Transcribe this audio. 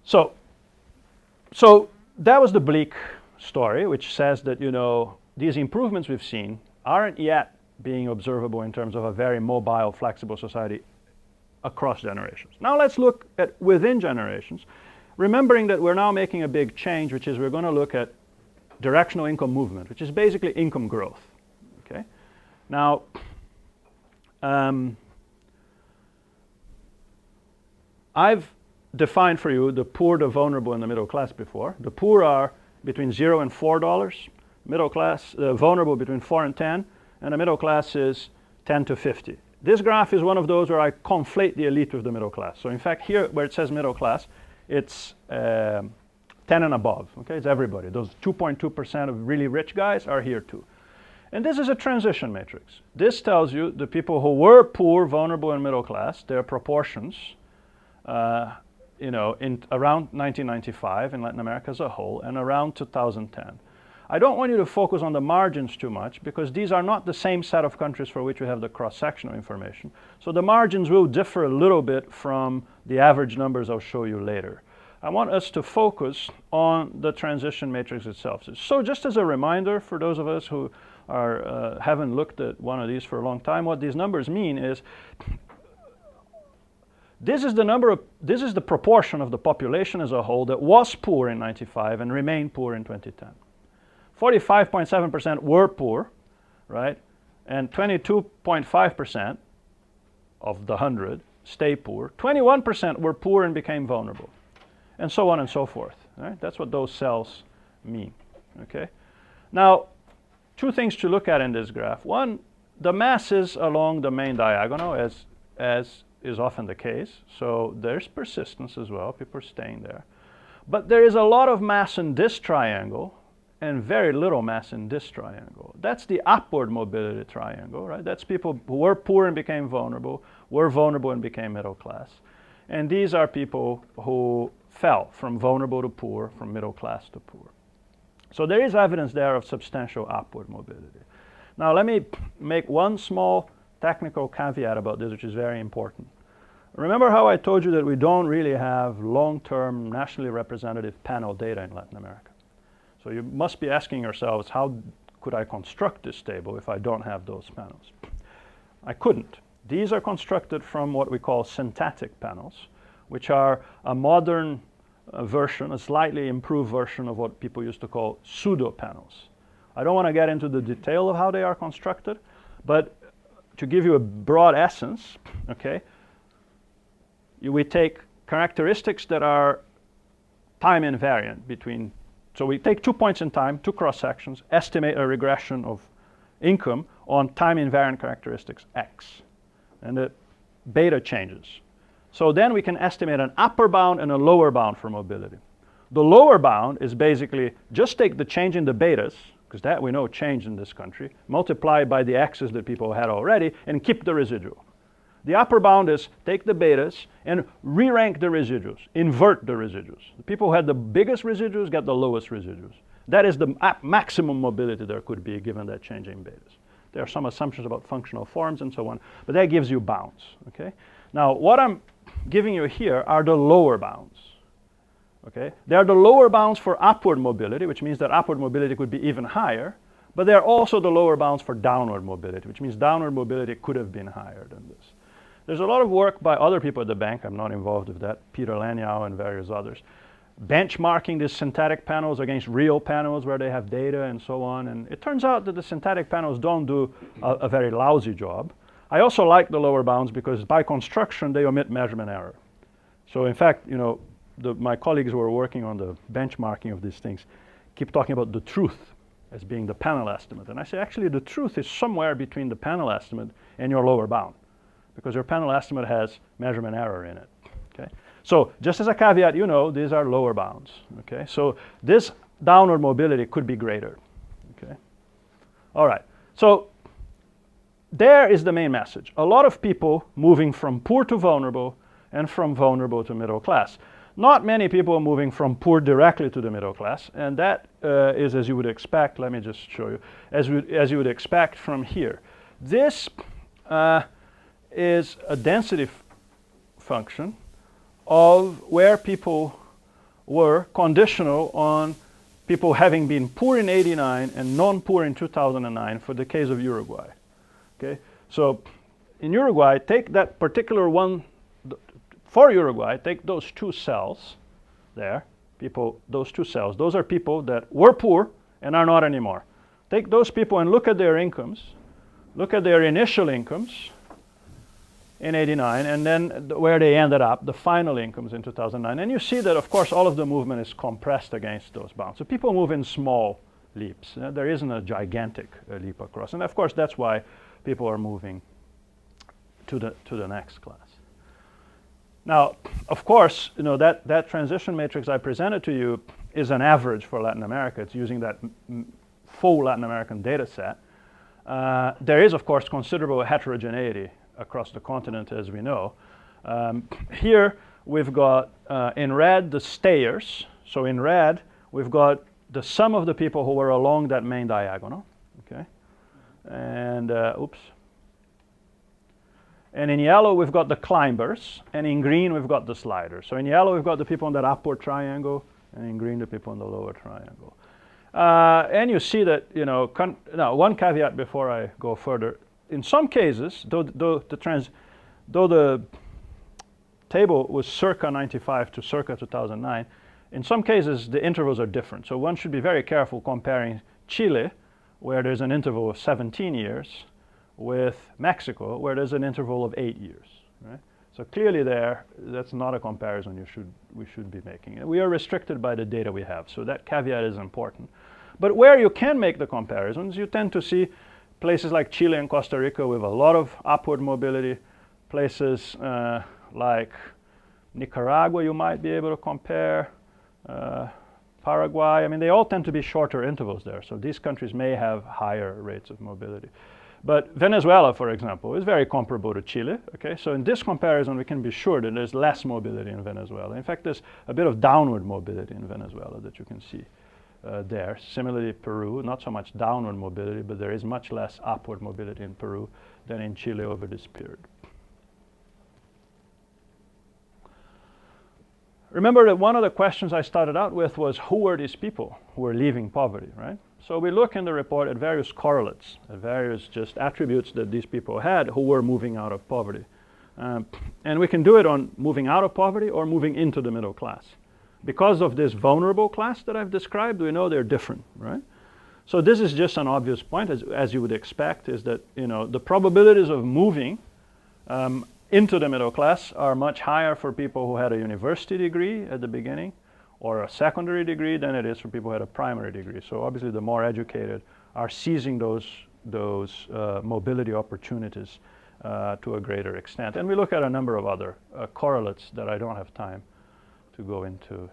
So, so that was the bleak story, which says that, you know, these improvements we've seen aren't yet being observable in terms of a very mobile, flexible society across generations. Now let's look at within generations, remembering that we're now making a big change, which is we're going to look at directional income movement, which is basically income growth. Okay. Now, I've defined for you the poor, the vulnerable, and the middle class before. The poor are between $0 and $4. Middle class, vulnerable between 4 and 10, and the middle class is 10 to 50. This graph is one of those where I conflate the elite with the middle class. So in fact, here where it says middle class, it's 10 and above. Okay, it's everybody. Those 2.2% of really rich guys are here too. And this is a transition matrix. This tells you the people who were poor, vulnerable, and middle class, their proportions, you know, in around 1995 in Latin America as a whole, and around 2010. I don't want you to focus on the margins too much because these are not the same set of countries for which we have the cross-sectional information. So the margins will differ a little bit from the average numbers I'll show you later. I want us to focus on the transition matrix itself. So just as a reminder for those of us who are, haven't looked at one of these for a long time, what these numbers mean is this is the proportion of the population as a whole that was poor in 95 and remained poor in 2010. 45.7% were poor, right? And 22.5% of the 100 stay poor. 21% were poor and became vulnerable, and so on and so forth. Right? That's what those cells mean. Okay. Now, two things to look at in this graph. One, the masses along the main diagonal, as is often the case. So there's persistence as well. People are staying there, but there is a lot of mass in this triangle and very little mass in this triangle. That's the upward mobility triangle, right? That's people who were poor and became vulnerable, were vulnerable and became middle class. And these are people who fell from vulnerable to poor, from middle class to poor. So there is evidence there of substantial upward mobility. Now let me make one small technical caveat about this, which is very important. Remember how I told you that we don't really have long-term nationally representative panel data in Latin America? So you must be asking yourselves, how could I construct this table if I don't have those panels? I couldn't. These are constructed from what we call syntactic panels, which are a modern version, a slightly improved version of what people used to call pseudo panels. I don't want to get into the detail of how they are constructed, but to give you a broad essence, okay, we take characteristics that are time invariant between. So we take 2 points in time, 2 cross-sections, estimate a regression of income on time-invariant characteristics x, and the beta changes. So then we can estimate an upper bound and a lower bound for mobility. The lower bound is basically just take the change in the betas, because that we know changed in this country, multiply by the x's that people had already, and keep the residual. The upper bound is take the betas and re-rank the residuals, invert the residuals. The people who had the biggest residuals get the lowest residuals. That is the maximum mobility there could be given that change in betas. There are some assumptions about functional forms and so on, but that gives you bounds. Okay? Now, what I'm giving you here are the lower bounds. Okay? They are the lower bounds for upward mobility, which means that upward mobility could be even higher, but they are also the lower bounds for downward mobility, which means downward mobility could have been higher than this. There's a lot of work by other people at the bank, I'm not involved with that, Peter Lanyau and various others, benchmarking these synthetic panels against real panels where they have data and so on, and it turns out that the synthetic panels don't do a very lousy job. I also like the lower bounds because by construction they omit measurement error. So in fact, you know, my colleagues who are working on the benchmarking of these things keep talking about the truth as being the panel estimate, and I say actually the truth is somewhere between the panel estimate and your lower bound, because your panel estimate has measurement error in it. Okay? So just as a caveat, you know, these are lower bounds. Okay? So this downward mobility could be greater. Okay? All right. So there is the main message. A lot of people moving from poor to vulnerable and from vulnerable to middle class. Not many people are moving from poor directly to the middle class, and that is as you would expect. Let me just show you. As you would expect from here. This is a density function of where people were conditional on people having been poor in 89 and non-poor in 2009 for the case of Uruguay. Okay? So in Uruguay, take that particular one, for Uruguay, take those two cells there, those two cells, those are people that were poor and are not anymore. Take those people and look at their incomes, look at their initial incomes in 89, and then where they ended up, the final incomes in 2009. And you see that, of course, all of the movement is compressed against those bounds. So people move in small leaps. There isn't a gigantic leap across. And of course, that's why people are moving to the next class. Now, of course, that transition matrix I presented to you is an average for Latin America. It's using that full Latin American data set. There is, of course, considerable heterogeneity across the continent, as we know. Here, we've got, in red, the stayers. So in red, we've got the sum of the people who were along that main diagonal. Okay? And, oops. And in yellow, we've got the climbers. And in green, we've got the sliders. So in yellow, we've got the people on that upward triangle. And in green, the people on the lower triangle. And you see that, now one caveat before I go further. In some cases, though the table was circa 95 to circa 2009, in some cases the intervals are different. So one should be very careful comparing Chile, where there's an interval of 17 years, with Mexico, where there's an interval of 8 years. Right? So clearly that's not a comparison we should be making. We are restricted by the data we have, so that caveat is important. But where you can make the comparisons, you tend to see places like Chile and Costa Rica with a lot of upward mobility. Places like Nicaragua you might be able to compare. Paraguay, I mean, they all tend to be shorter intervals there. So these countries may have higher rates of mobility. But Venezuela, for example, is very comparable to Chile. Okay? So in this comparison, we can be sure that there's less mobility in Venezuela. In fact, there's a bit of downward mobility in Venezuela that you can see. There. Similarly, Peru, not so much downward mobility, but there is much less upward mobility in Peru than in Chile over this period. Remember that one of the questions I started out with was, who were these people who were leaving poverty, right? So we look in the report at various correlates, at various just attributes that these people had who were moving out of poverty. And we can do it on moving out of poverty or moving into the middle class. Because of this vulnerable class that I've described, we know they're different, right? So this is just an obvious point, as you would expect, is that the probabilities of moving into the middle class are much higher for people who had a university degree at the beginning or a secondary degree than it is for people who had a primary degree. So obviously the more educated are seizing those mobility opportunities to a greater extent. And we look at a number of other correlates that I don't have time to go into